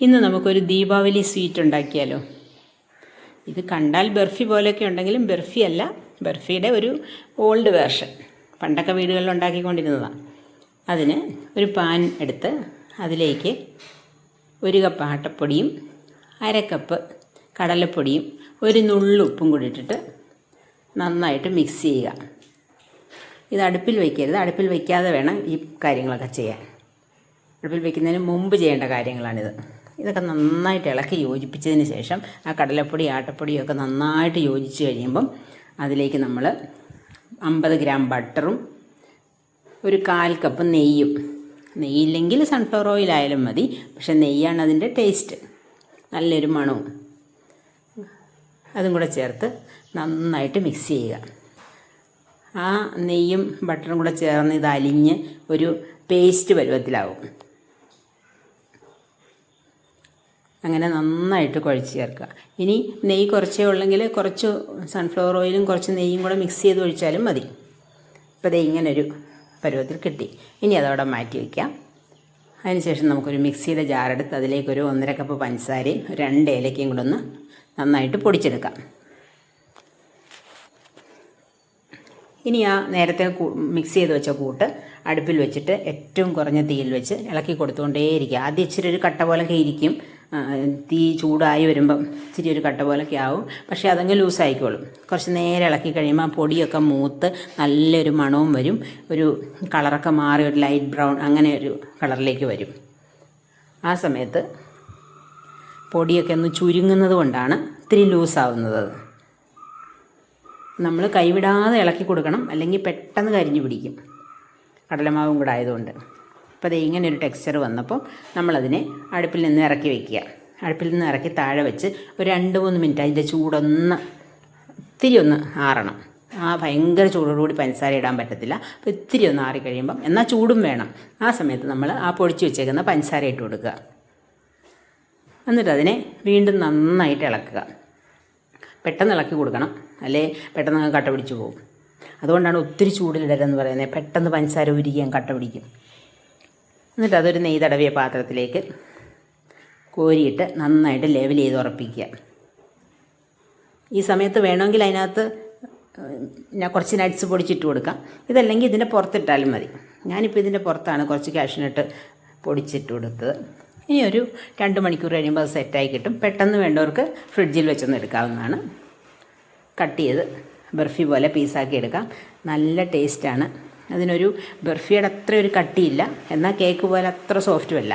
ഇന്ന് നമുക്കൊരു ദീപാവലി സ്വീറ്റ് ഉണ്ടാക്കിയാലോ. ഇത് കണ്ടാൽ ബർഫി പോലെയൊക്കെ ഉണ്ടെങ്കിലും ബർഫി അല്ല, ബർഫിയുടെ ഒരു ഓൾഡ് വേർഷൻ. പണ്ടൊക്കെ വീടുകളിൽ ഉണ്ടാക്കിക്കൊണ്ടിരുന്നതാണ്. അതിന് ഒരു പാൻ എടുത്ത് അതിലേക്ക് 1 കപ്പ് ആട്ടപ്പൊടിയും 1/2 കപ്പ് കടലപ്പൊടിയും 1 നുള്ളു ഉപ്പും കൂടി ഇട്ടിട്ട് നന്നായിട്ട് മിക്സ് ചെയ്യുക. ഇത് അടുപ്പിൽ വയ്ക്കരുത്, അടുപ്പിൽ വയ്ക്കാതെ വേണം ഈ കാര്യങ്ങളൊക്കെ ചെയ്യാൻ. അടുപ്പിൽ വയ്ക്കുന്നതിന് മുമ്പ് ചെയ്യേണ്ട കാര്യങ്ങളാണിത്. ഇതൊക്കെ നന്നായിട്ട് ഇളക്കി യോജിപ്പിച്ചതിന് ശേഷം ആ കടലപ്പൊടി ആട്ടപ്പൊടിയൊക്കെ നന്നായിട്ട് യോജിച്ച് കഴിയുമ്പം അതിലേക്ക് നമ്മൾ 50 ഗ്രാം ബട്ടറും 1/4 കപ്പ് നെയ്യും, നെയ്യില്ലെങ്കിൽ സൺഫ്ലവർ ഓയിലായാലും മതി, പക്ഷെ നെയ്യാണ് അതിൻ്റെ ടേസ്റ്റ്, നല്ലൊരു മണവും, അതും കൂടെ ചേർത്ത് നന്നായിട്ട് മിക്സ് ചെയ്യുക. ആ നെയ്യും ബട്ടറും കൂടെ ചേർന്ന് ഇത് അലിഞ്ഞ് ഒരു പേസ്റ്റ് പരുവത്തിലാവും. അങ്ങനെ നന്നായിട്ട് കുഴച്ച് ചേർക്കുക. ഇനി നെയ്യ് കുറച്ചേ ഉള്ളെങ്കിൽ കുറച്ച് സൺഫ്ലവർ ഓയിലും കുറച്ച് നെയ്യും കൂടെ മിക്സ് ചെയ്ത് ഒഴിച്ചാലും മതി. ഇപ്പോൾ ദേ ഇങ്ങനൊരു പരുവത്തിൽ കിട്ടി. ഇനി അതവിടെ മാറ്റി വയ്ക്കാം. അതിനുശേഷം നമുക്കൊരു മിക്സിയുടെ ജാറെടുത്ത് അതിലേക്കൊരു 1.5 കപ്പ് പഞ്ചസാരയും 2 ഏലക്കയും കൂടെ ഒന്ന് നന്നായിട്ട് പൊടിച്ചെടുക്കാം. ഇനി ആ നേരത്തെ മിക്സ് ചെയ്ത് വെച്ച കൂട്ട് അടുപ്പിൽ വെച്ചിട്ട് ഏറ്റവും കുറഞ്ഞ തീയിൽ വെച്ച് ഇളക്കി കൊടുത്തുകൊണ്ടേയിരിക്കുക. ആദ്യം ഇച്ചിരി ഒരു കട്ട പോലൊക്കെ ഇരിക്കും, തീ ചൂടായി വരുമ്പം ഇച്ചിരി ഒരു കട്ട പോലൊക്കെ ആവും, പക്ഷേ അതങ്ങ് ലൂസായിക്കോളും. കുറച്ച് നേരം ഇളക്കി കഴിയുമ്പോൾ ആ പൊടിയൊക്കെ മൂത്ത് നല്ലൊരു മണവും വരും, ഒരു കളറൊക്കെ മാറി ഒരു ലൈറ്റ് ബ്രൗൺ അങ്ങനെ ഒരു കളറിലേക്ക് വരും. ആ സമയത്ത് പൊടിയൊക്കെ ഒന്ന് ചുരുങ്ങുന്നത് കൊണ്ടാണ് ഇത്തിരി ലൂസാവുന്നത്. നമ്മൾ കൈവിടാതെ ഇളക്കി കൊടുക്കണം, അല്ലെങ്കിൽ പെട്ടെന്ന് കരിഞ്ഞു പിടിക്കും, കടലമാവും കൂടെ ആയതുകൊണ്ട്. അപ്പോൾ അത് ഇങ്ങനെ ഒരു ടെക്സ്ചർ വന്നപ്പോൾ നമ്മളതിനെ അടുപ്പിൽ നിന്ന് ഇറക്കി വയ്ക്കുക. അടുപ്പിൽ നിന്ന് ഇറക്കി താഴെ വെച്ച് ഒരു 2-3 മിനിറ്റ് അതിൻ്റെ ചൂടൊന്ന് ഇത്തിരി ഒന്ന് ആറണം. ഭയങ്കര ചൂടോടുകൂടി പഞ്ചസാര ഇടാൻ പറ്റത്തില്ല. അപ്പോൾ ഇത്തിരി ഒന്ന് ആറിക്കഴിയുമ്പം, എന്നാൽ ചൂടും വേണം, ആ സമയത്ത് നമ്മൾ ആ പൊടിച്ച് വെച്ചേക്കുന്ന പഞ്ചസാര ഇട്ട് കൊടുക്കുക. എന്നിട്ട് അതിനെ വീണ്ടും നന്നായിട്ട് ഇളക്കുക. പെട്ടെന്ന് ഇളക്കി കൊടുക്കണം, അല്ലേ പെട്ടെന്ന് കട്ട പിടിച്ചു പോകും. അതുകൊണ്ടാണ് ഒത്തിരി ചൂടിലിടരുതെന്ന് പറയുന്നത്, പെട്ടെന്ന് പഞ്ചസാര ഉരുകിയാൻ കട്ട പിടിക്കും. എന്നിട്ട് അതൊരു നെയ്യ് തടവിയ പാത്രത്തിലേക്ക് കോരിയിട്ട് നന്നായിട്ട് ലെവൽ ചെയ്ത് ഉറപ്പിക്കുക. ഈ സമയത്ത് വേണമെങ്കിൽ അതിനകത്ത് കുറച്ച് നട്ട്സ് പൊടിച്ചിട്ട് കൊടുക്കാം, ഇതല്ലെങ്കിൽ ഇതിൻ്റെ പുറത്തിട്ടാലും മതി. ഞാനിപ്പോൾ ഇതിൻ്റെ പുറത്താണ് കുറച്ച് കാഷ്യൂനട്ട് പൊടിച്ചിട്ട് കൊടുത്തത്. ഇനി ഒരു 2 മണിക്കൂർ കഴിയുമ്പോൾ അത് സെറ്റായി കിട്ടും. പെട്ടെന്ന് വേണ്ടവർക്ക് ഫ്രിഡ്ജിൽ വെച്ചൊന്ന് എടുക്കാവുന്നതാണ്. കട്ട് ചെയ്ത് ബർഫി പോലെ പീസാക്കി എടുക്കാം. നല്ല ടേസ്റ്റാണ്. അതിനൊരു ബർഫിയുടെ അത്ര ഒരു കട്ടിയില്ല, എന്നാൽ കേക്ക് പോലെ അത്ര സോഫ്റ്റുമല്ല.